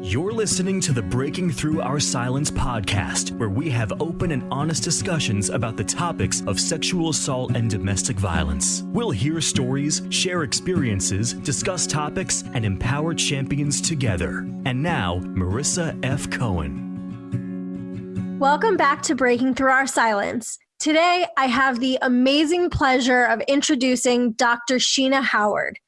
You're listening to the Breaking Through Our Silence podcast, where we have open and honest discussions about the topics of sexual assault and domestic violence. We'll hear stories, share experiences, discuss topics, and empower champions together. And now, Marissa F. Cohen. Welcome back to Breaking Through Our Silence. Today, I have the amazing pleasure of introducing Dr. Sheena Howard.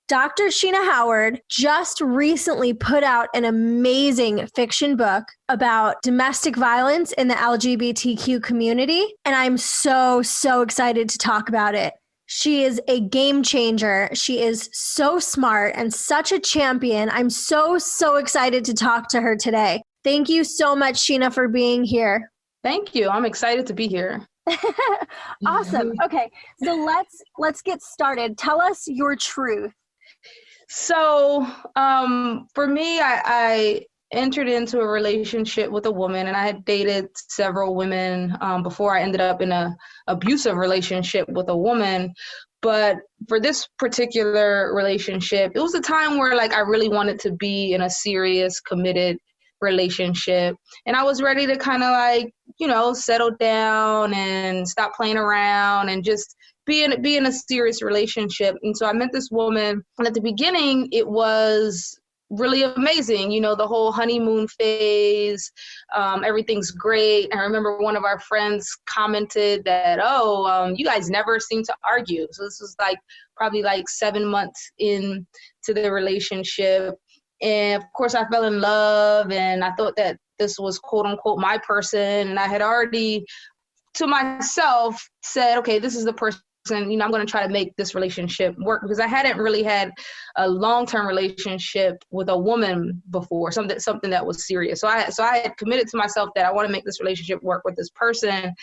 Dr. Sheena Howard just recently put out an amazing fiction book about domestic violence in the LGBTQ community, and I'm so excited to talk about it. She is a game changer. She is so smart and such a champion. I'm so excited to talk to her today. Thank you so much, Sheena, for being here. Thank you. I'm excited to be here. Awesome. Okay, so let's get started. Tell us your truth. So for me, I entered into a relationship with a woman, and I had dated several women before I ended up in an abusive relationship with a woman. But for this particular relationship, it was a time where I really wanted to be in a serious, committed relationship. And I was ready to kind of settle down and stop playing around and just be in a serious relationship. And so I met this woman, and at the beginning it was really amazing. The whole honeymoon phase, everything's great. I remember one of our friends commented that, you guys never seem to argue. So this was probably 7 months into the relationship. And of course I fell in love, and I thought that this was quote unquote my person. And I had already to myself said, okay, this is the person, I'm going to try to make this relationship work, because I hadn't really had a long-term relationship with a woman before, something that was serious. So I had committed to myself that I want to make this relationship work with this person.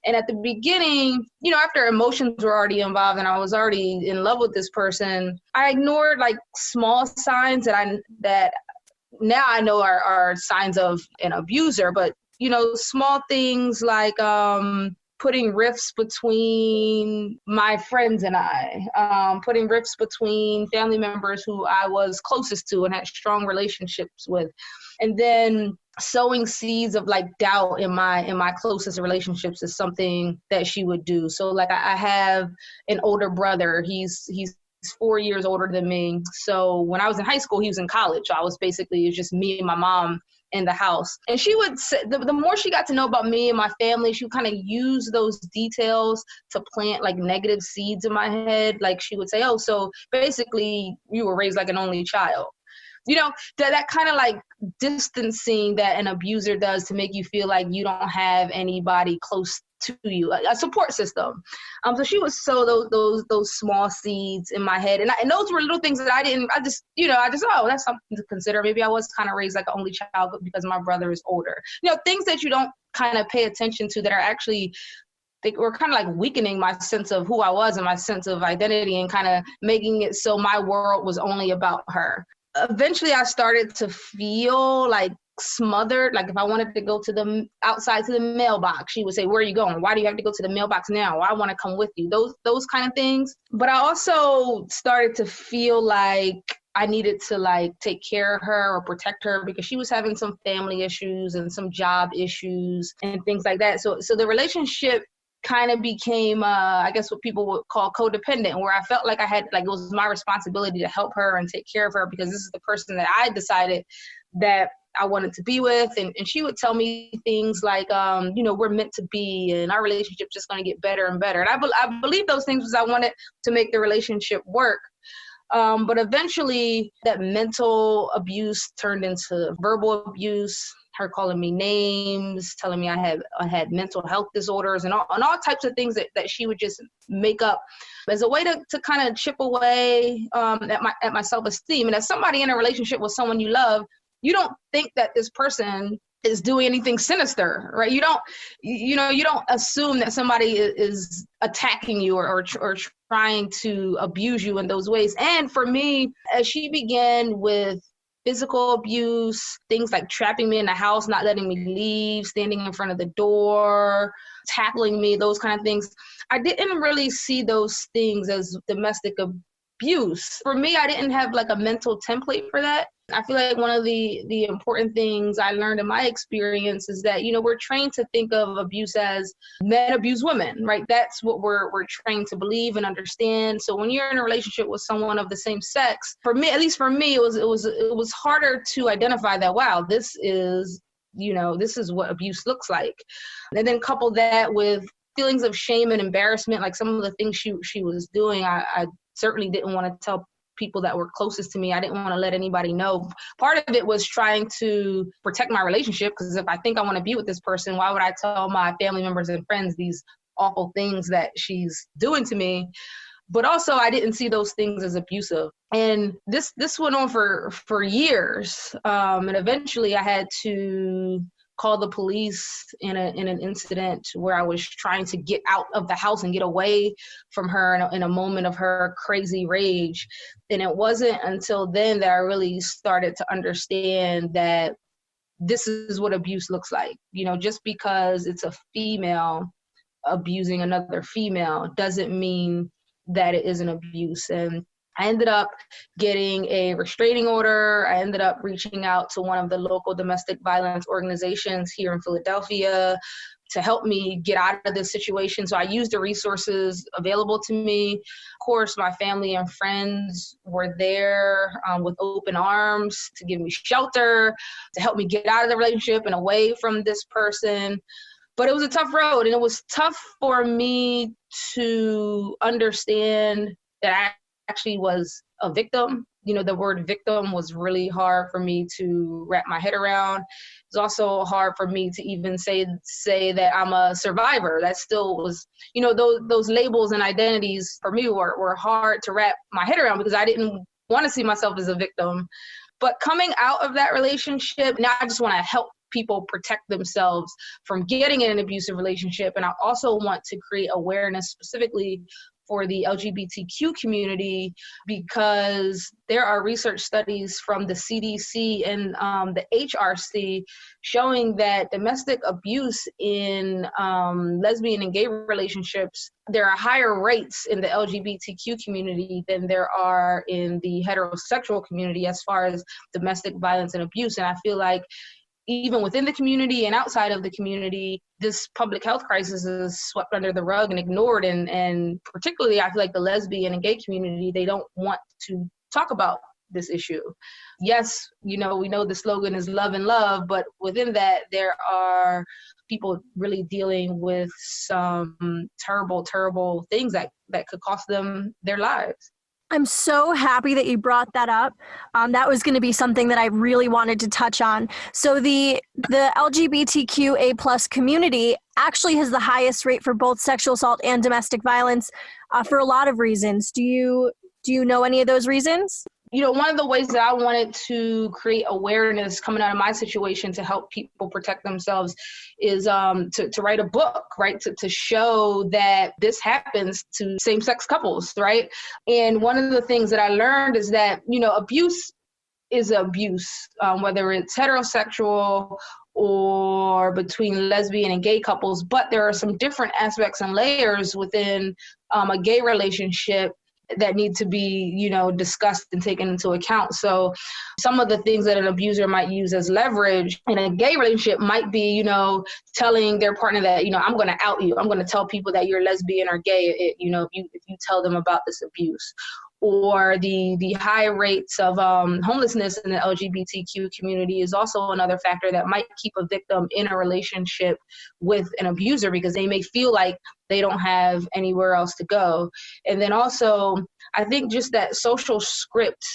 And at the beginning, after emotions were already involved and I was already in love with this person, I ignored small signs that now I know are signs of an abuser. But, small things like putting rifts between my friends and I, putting rifts between family members who I was closest to and had strong relationships with. And then sowing seeds of doubt in my closest relationships is something that she would do. So I have an older brother. He's 4 years older than me. So when I was in high school, he was in college. So it was just me and my mom in the house. And she would say, the more she got to know about me and my family, she would kind of use those details to plant negative seeds in my head. She would say, so basically you were raised like an only child. That kind of distancing that an abuser does to make you feel like you don't have anybody close to you, a support system. So she would sow those small seeds in my head. And those were little things that I just, that's something to consider. Maybe I was kind of raised like an only child because my brother is older. Things that you don't kind of pay attention to that are actually, they were kind of weakening my sense of who I was and my sense of identity, and kind of making it so my world was only about her. Eventually I started to feel smothered. If I wanted to go to outside to the mailbox, she would say, where are you going? Why do you have to go to the mailbox now? I want to come with you. Those kind of things. But I also started to feel like I needed to take care of her or protect her, because she was having some family issues and some job issues and things like that. So the relationship kind of became, I guess what people would call codependent, where I felt like I had, it was my responsibility to help her and take care of her, because this is the person that I decided that I wanted to be with. And she would tell me things like, we're meant to be, and our relationship's just going to get better and better. And I believe those things because I wanted to make the relationship work. But eventually that mental abuse turned into verbal abuse, her calling me names, telling me I had mental health disorders, and all types of things that she would just make up as a way to kind of chip away at my self-esteem. And as somebody in a relationship with someone you love, you don't think that this person is doing anything sinister, right? You don't assume that somebody is attacking you or trying to abuse you in those ways. And for me, as she began with physical abuse, things like trapping me in the house, not letting me leave, standing in front of the door, tackling me, those kind of things, I didn't really see those things as domestic abuse. For me, I didn't have like a mental template for that. I feel like one of the important things I learned in my experience is that, we're trained to think of abuse as men abuse women, right? That's what we're trained to believe and understand. So when you're in a relationship with someone of the same sex, for me, at least for me, it was harder to identify that, wow, this is what abuse looks like. And then couple that with feelings of shame and embarrassment, like some of the things she was doing, I certainly didn't want to tell people that were closest to me. I didn't want to let anybody know. Part of it was trying to protect my relationship, because if I think I want to be with this person, why would I tell my family members and friends these awful things that she's doing to me? But also, I didn't see those things as abusive. And this went on for years. And eventually I had to call the police in an incident where I was trying to get out of the house and get away from her in a moment of her crazy rage. And it wasn't until then that I really started to understand that this is what abuse looks like. Just because it's a female abusing another female doesn't mean that it isn't abuse. And I ended up getting a restraining order. I ended up reaching out to one of the local domestic violence organizations here in Philadelphia to help me get out of this situation. So I used the resources available to me. Of course, my family and friends were there with open arms to give me shelter, to help me get out of the relationship and away from this person. But it was a tough road, and it was tough for me to understand that I actually was a victim. The word victim was really hard for me to wrap my head around. It's also hard for me to even say that I'm a survivor. That still was, those labels and identities for me were hard to wrap my head around, because I didn't want to see myself as a victim. But coming out of that relationship, now I just want to help people protect themselves from getting in an abusive relationship. And I also want to create awareness specifically for the LGBTQ community, because there are research studies from the CDC and the HRC showing that domestic abuse in lesbian and gay relationships, there are higher rates in the LGBTQ community than there are in the heterosexual community as far as domestic violence and abuse. And I feel like even within the community and outside of the community, this public health crisis is swept under the rug and ignored. And particularly, I feel like the lesbian and gay community, they don't want to talk about this issue. Yes, we know the slogan is love and love, but within that, there are people really dealing with some terrible, terrible things that could cost them their lives. I'm so happy that you brought that up. That was going to be something that I really wanted to touch on. So the LGBTQA+ community actually has the highest rate for both sexual assault and domestic violence for a lot of reasons. Do you know any of those reasons? One of the ways that I wanted to create awareness coming out of my situation to help people protect themselves is to write a book, right? To show that this happens to same-sex couples, right? And one of the things that I learned is that, abuse is abuse, whether it's heterosexual or between lesbian and gay couples, but there are some different aspects and layers within a gay relationship that need to be, discussed and taken into account. So some of the things that an abuser might use as leverage in a gay relationship might be, telling their partner that, I'm going to out you. I'm going to tell people that you're lesbian or gay, if you tell them about this abuse. Or the high rates of homelessness in the LGBTQ community is also another factor that might keep a victim in a relationship with an abuser, because they may feel like they don't have anywhere else to go. And then also, I think just that social script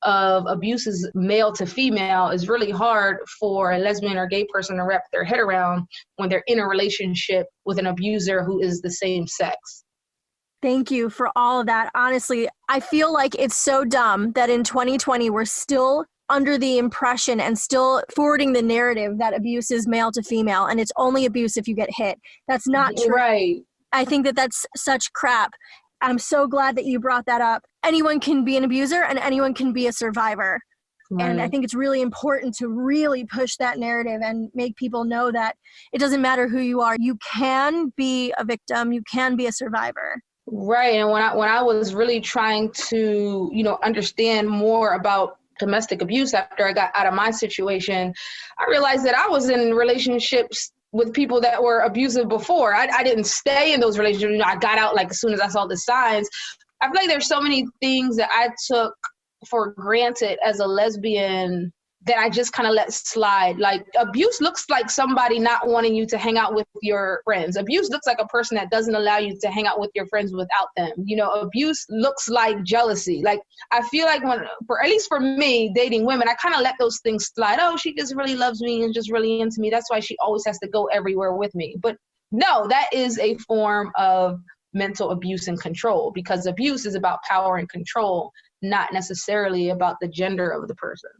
of abuses male to female is really hard for a lesbian or gay person to wrap their head around when they're in a relationship with an abuser who is the same sex. Thank you for all of that. Honestly, I feel like it's so dumb that in 2020, we're still under the impression and still forwarding the narrative that abuse is male to female, and it's only abuse if you get hit. That's not true. Right. I think that that's such crap. I'm so glad that you brought that up. Anyone can be an abuser and anyone can be a survivor. Right. And I think it's really important to really push that narrative and make people know that it doesn't matter who you are. You can be a victim. You can be a survivor. Right. And when I was really trying to, understand more about domestic abuse after I got out of my situation, I realized that I was in relationships with people that were abusive before. I didn't stay in those relationships. I got out like as soon as I saw the signs. I feel like there's so many things that I took for granted as a lesbian that I just kind of let slide. Like abuse looks like somebody not wanting you to hang out with your friends. Abuse looks like a person that doesn't allow you to hang out with your friends without them. Abuse looks like jealousy. Like I feel like at least for me, dating women, I kind of let those things slide. Oh, she just really loves me and just really into me. That's why she always has to go everywhere with me. But no, that is a form of mental abuse and control, because abuse is about power and control, not necessarily about the gender of the person.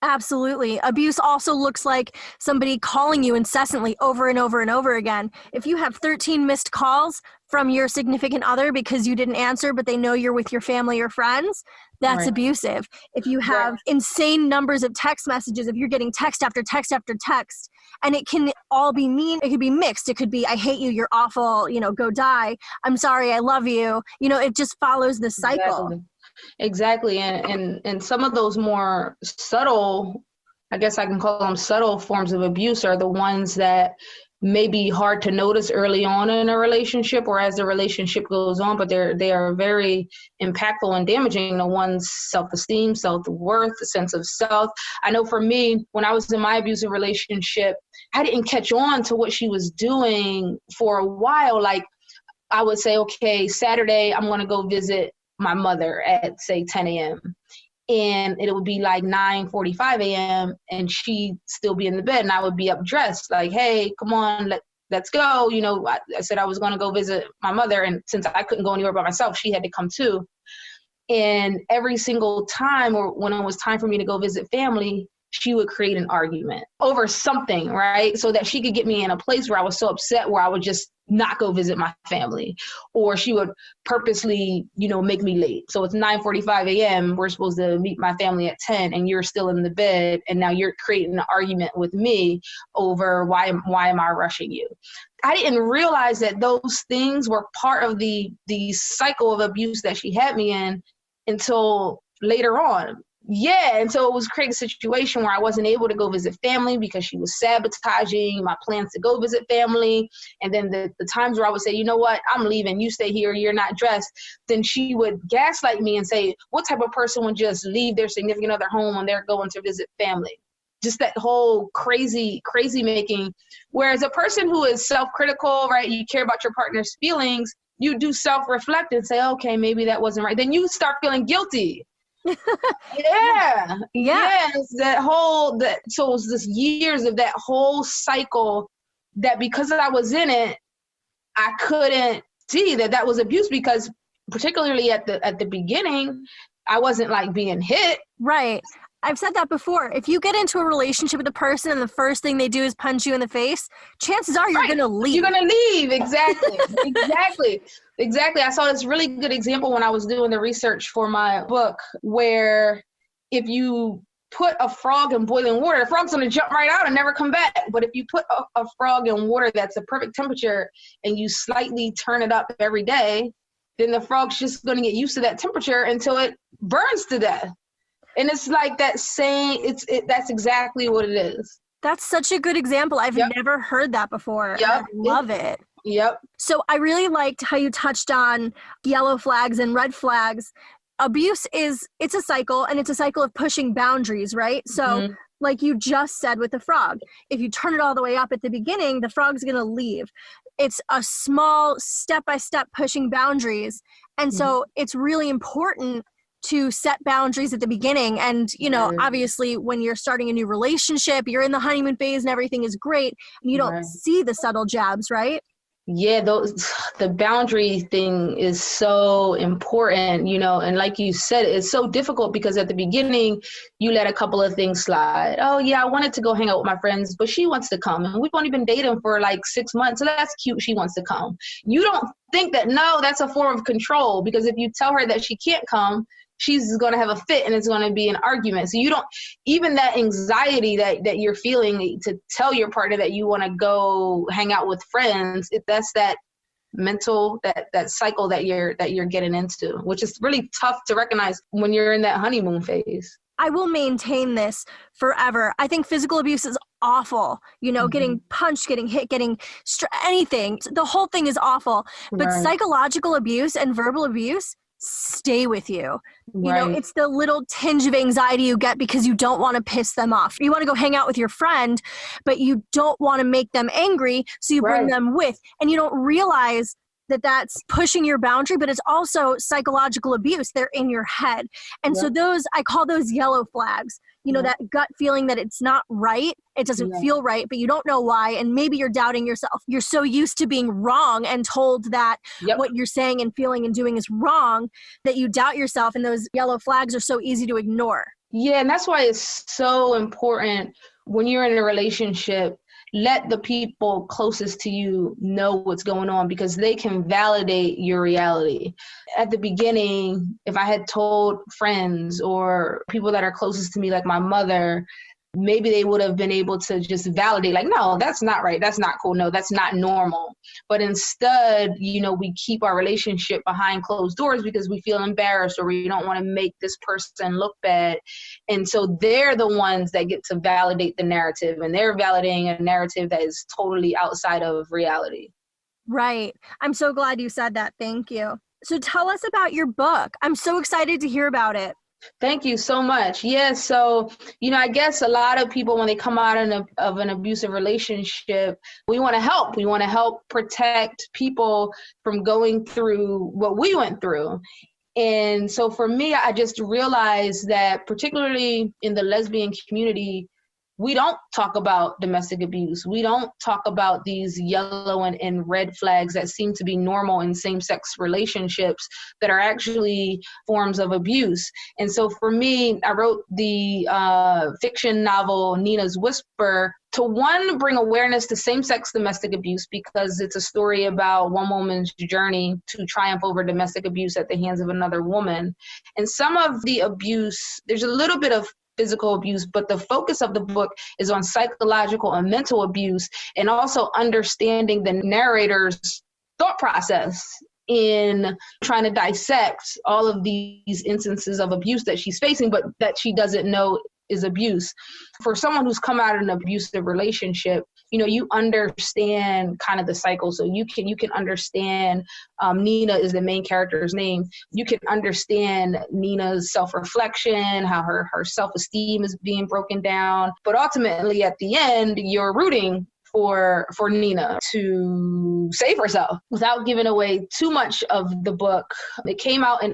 Absolutely. Abuse also looks like somebody calling you incessantly over and over and over again. If you have 13 missed calls from your significant other because you didn't answer, but they know you're with your family or friends, that's Right. abusive. If you have insane numbers of text messages, if you're getting text after text after text, and it can all be mean, it could be mixed. It could be, I hate you, you're awful, go die. I'm sorry, I love you. It just follows the cycle. Exactly. And some of those more subtle, I guess I can call them subtle forms of abuse, are the ones that may be hard to notice early on in a relationship or as the relationship goes on, but they are very impactful and damaging to one's self-esteem, self-worth, sense of self. I know for me, when I was in my abusive relationship, I didn't catch on to what she was doing for a while. Like I would say, okay, Saturday, I'm going to go visit my mother at say 10 a.m. and it would be like 9:45 a.m. and she'd still be in the bed and I would be up dressed like, hey, come on, let's go. I said I was going to go visit my mother, and since I couldn't go anywhere by myself, she had to come too. And every single time, or when it was time for me to go visit family, she would create an argument over something, right? So that she could get me in a place where I was so upset where I would just not go visit my family. Or she would purposely, make me late. So it's 9:45 a.m. We're supposed to meet my family at 10 and you're still in the bed. And now you're creating an argument with me over why am I rushing you? I didn't realize that those things were part of the cycle of abuse that she had me in until later on. Yeah, and so it was creating a situation where I wasn't able to go visit family because she was sabotaging my plans to go visit family. And then the times where I would say, you know what, I'm leaving, you stay here, you're not dressed. Then she would gaslight me and say, what type of person would just leave their significant other home when they're going to visit family? Just that whole crazy making. Whereas a person who is self-critical, right, you care about your partner's feelings, you do self-reflect and say, okay, maybe that wasn't right. Then you start feeling guilty. Yeah. So it was this years of that whole cycle that because I was in it, I couldn't see that was abuse, because particularly at the beginning, I wasn't like being hit. Right. I've said that before. If you get into a relationship with a person and the first thing they do is punch you in the face, chances are you're going to leave. You're going to leave. Exactly. Exactly. I saw this really good example when I was doing the research for my book, where if you put a frog in boiling water, the frog's going to jump right out and never come back. But if you put a frog in water that's a perfect temperature and you slightly turn it up every day, then the frog's just going to get used to that temperature until it burns to death. And it's like that saying, that's exactly what it is. That's such a good example. I've never heard that before. Yep. I love it. Yep. So I really liked how you touched on yellow flags and red flags. Abuse it's a cycle, and it's a cycle of pushing boundaries, right? So like you just said with the frog, if you turn it all the way up at the beginning, the frog's going to leave. It's a small step-by-step pushing boundaries. And so it's really important to set boundaries at the beginning. And, obviously when you're starting a new relationship, you're in the honeymoon phase and everything is great, and you don't see the subtle jabs, right? Yeah, the boundary thing is so important, and like you said, it's so difficult because at the beginning you let a couple of things slide. Oh yeah, I wanted to go hang out with my friends, but she wants to come, and we've only been dating for like 6 months, so that's cute, she wants to come. You don't think that, no, that's a form of control, because if you tell her that she can't come, she's going to have a fit and it's going to be an argument. So you don't, even that anxiety that you're feeling to tell your partner that you want to go hang out with friends, that's that mental, that cycle that you're getting into, which is really tough to recognize when you're in that honeymoon phase. I will maintain this forever. I think physical abuse is awful. Getting punched, getting hit, anything. The whole thing is awful. But Right. Psychological abuse and verbal abuse stay with you. Right. It's the little tinge of anxiety you get because you don't want to piss them off. You want to go hang out with your friend, but you don't want to make them angry, so you bring Right. them with. And you don't realize that that's pushing your boundary, but it's also psychological abuse. They're in your head. And so I call those yellow flags, that gut feeling that it's not right. It doesn't feel right, but you don't know why. And maybe you're doubting yourself. You're so used to being wrong and told that what you're saying and feeling and doing is wrong that you doubt yourself. And those yellow flags are so easy to ignore. Yeah. And that's why it's so important when you're in a relationship, let the people closest to you know what's going on, because they can validate your reality. At the beginning, if I had told friends or people that are closest to me, like my mother, maybe they would have been able to just validate, like, no, that's not right. That's not cool. No, that's not normal. But instead, we keep our relationship behind closed doors because we feel embarrassed or we don't want to make this person look bad. And so they're the ones that get to validate the narrative, and they're validating a narrative that is totally outside of reality. Right. I'm so glad you said that. Thank you. So tell us about your book. I'm so excited to hear about it. Thank you so much. Yeah, so, I guess a lot of people, when they come out of an abusive relationship, we want to help. We want to help protect people from going through what we went through. And so for me, I just realized that particularly in the lesbian community, we don't talk about domestic abuse. We don't talk about these yellow and red flags that seem to be normal in same-sex relationships that are actually forms of abuse. And so for me, I wrote the fiction novel Nina's Whisper to, one, bring awareness to same-sex domestic abuse, because it's a story about one woman's journey to triumph over domestic abuse at the hands of another woman. And some of the abuse, there's a little bit of physical abuse, but the focus of the book is on psychological and mental abuse, and also understanding the narrator's thought process in trying to dissect all of these instances of abuse that she's facing, but that she doesn't know is abuse. For someone who's come out of an abusive relationship, you understand kind of the cycle. So you can understand, Nina is the main character's name. You can understand Nina's self-reflection, how her self-esteem is being broken down. But ultimately, at the end, you're rooting for Nina to save herself. Without giving away too much of the book, it came out in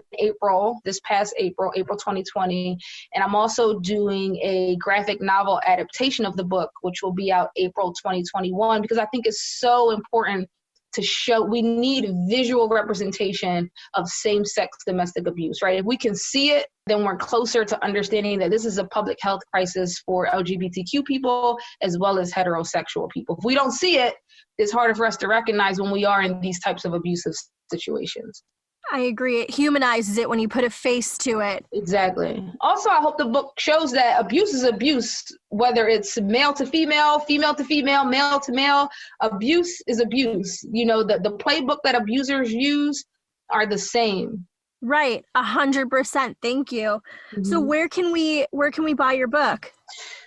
this past April 2020. And I'm also doing a graphic novel adaptation of the book, which will be out April 2021, because I think it's so important to show. We need visual representation of same-sex domestic abuse, right? If we can see it, then we're closer to understanding that this is a public health crisis for LGBTQ people as well as heterosexual people. If we don't see it, it's harder for us to recognize when we are in these types of abusive situations. I agree. It humanizes it when you put a face to it. Exactly. Also, I hope the book shows that abuse is abuse, whether it's male to female, female to female, male to male. Abuse is abuse. The playbook that abusers use are the same. Right. 100%. Thank you. Mm-hmm. So where can we buy your book?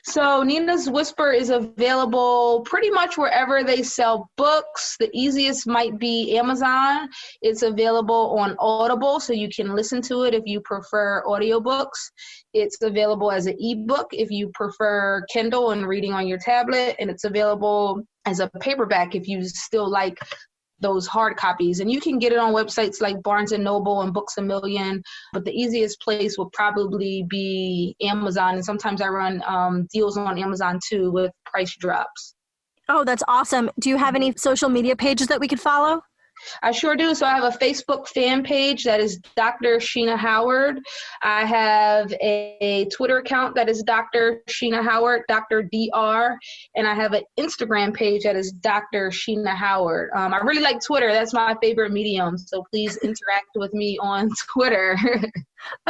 So Nina's Whisper is available pretty much wherever they sell books. The easiest might be Amazon. It's available on Audible, so you can listen to it if you prefer audiobooks. It's available as an ebook if you prefer Kindle and reading on your tablet. And it's available as a paperback if you still like those hard copies. And you can get it on websites like Barnes & Noble and Books A Million, but the easiest place will probably be Amazon. And sometimes I run deals on Amazon too with price drops. Oh, that's awesome. Do you have any social media pages that we could follow? I sure do. So I have a Facebook fan page that is Dr. Sheena Howard. I have a Twitter account that is Dr. Sheena Howard, Dr. DR. And I have an Instagram page that is Dr. Sheena Howard. I really like Twitter. That's my favorite medium. So please interact with me on Twitter.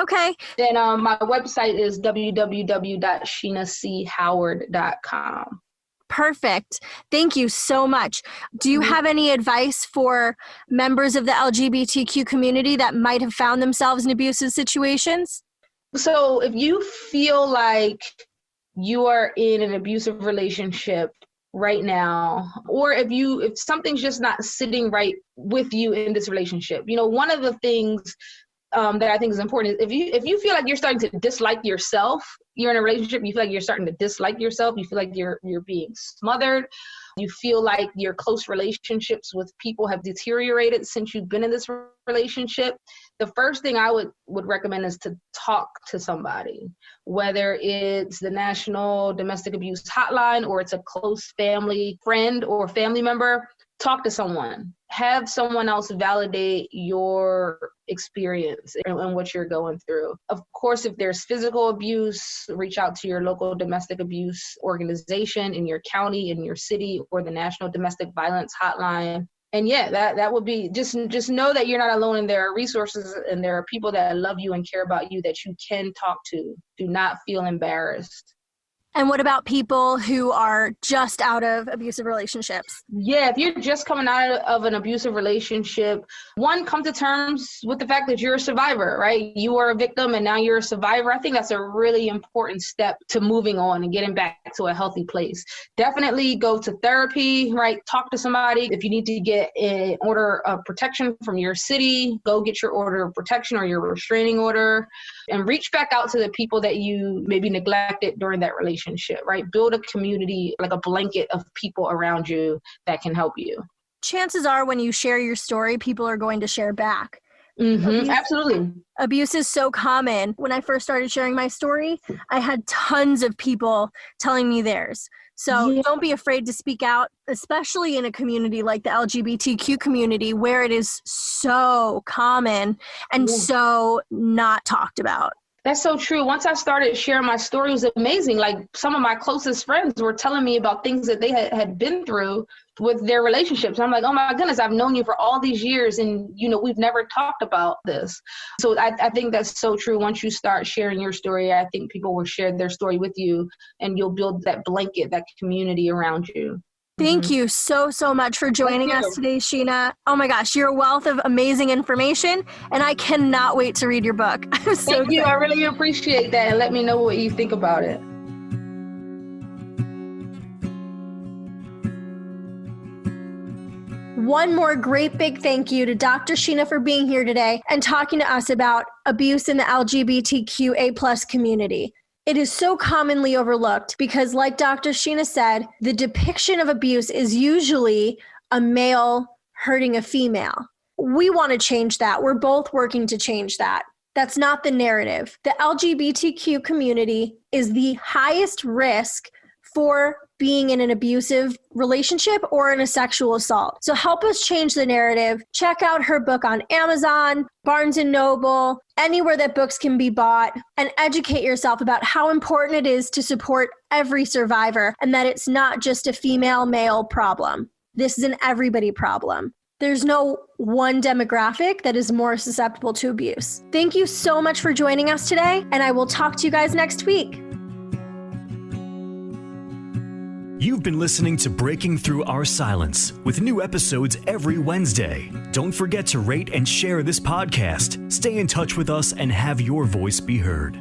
Okay. Then my website is www.sheenachoward.com. Perfect. Thank you so much. Do you have any advice for members of the LGBTQ community that might have found themselves in abusive situations? So if you feel like you are in an abusive relationship right now, or if something's just not sitting right with you in this relationship, one of the things that I think is important is if you feel like you're starting to dislike yourself, you're in a relationship, you feel like you're starting to dislike yourself, you feel like you're being smothered, you feel like your close relationships with people have deteriorated since you've been in this relationship, the first thing I would recommend is to talk to somebody, whether it's the National Domestic Abuse Hotline or it's a close family friend or family member. Talk to someone. Have someone else validate your experience and what you're going through. Of course, if there's physical abuse, reach out to your local domestic abuse organization in your county, in your city, or the National Domestic Violence Hotline. And yeah, that would be just know that you're not alone, and there are resources and there are people that love you and care about you that you can talk to. Do not feel embarrassed. And what about people who are just out of abusive relationships? Yeah, if you're just coming out of an abusive relationship, one, come to terms with the fact that you're a survivor, right? You were a victim and now you're a survivor. I think that's a really important step to moving on and getting back to a healthy place. Definitely go to therapy, right? Talk to somebody. If you need to get an order of protection from your city, go get your order of protection or your restraining order, and reach back out to the people that you maybe neglected during that relationship, right? Build a community, like a blanket of people around you that can help you. Chances are when you share your story, people are going to share back. Absolutely. Abuse is so common. When I first started sharing my story, I had tons of people telling me theirs. So Don't be afraid to speak out, especially in a community like the LGBTQ community where it is so common and so not talked about. That's so true. Once I started sharing my story, it was amazing. Like some of my closest friends were telling me about things that they had been through with their relationships. I'm like, oh my goodness, I've known you for all these years and, we've never talked about this. So I think that's so true. Once you start sharing your story, I think people will share their story with you and you'll build that blanket, that community around you. Thank you so much for joining us today, Sheena. Oh my gosh, you're a wealth of amazing information, and I cannot wait to read your book. I'm so Thank you. I really appreciate that, and let me know what you think about it. One more great big thank you to Dr. Sheena for being here today and talking to us about abuse in the LGBTQA+ community. It is so commonly overlooked because, like Dr. Sheena said, the depiction of abuse is usually a male hurting a female. We want to change that. We're both working to change that. That's not the narrative. The LGBTQ community is the highest risk for being in an abusive relationship or in a sexual assault. So help us change the narrative. Check out her book on Amazon, Barnes & Noble, anywhere that books can be bought, and educate yourself about how important it is to support every survivor and that it's not just a female-male problem. This is an everybody problem. There's no one demographic that is more susceptible to abuse. Thank you so much for joining us today, and I will talk to you guys next week. You've been listening to Breaking Through Our Silence with new episodes every Wednesday. Don't forget to rate and share this podcast. Stay in touch with us and have your voice be heard.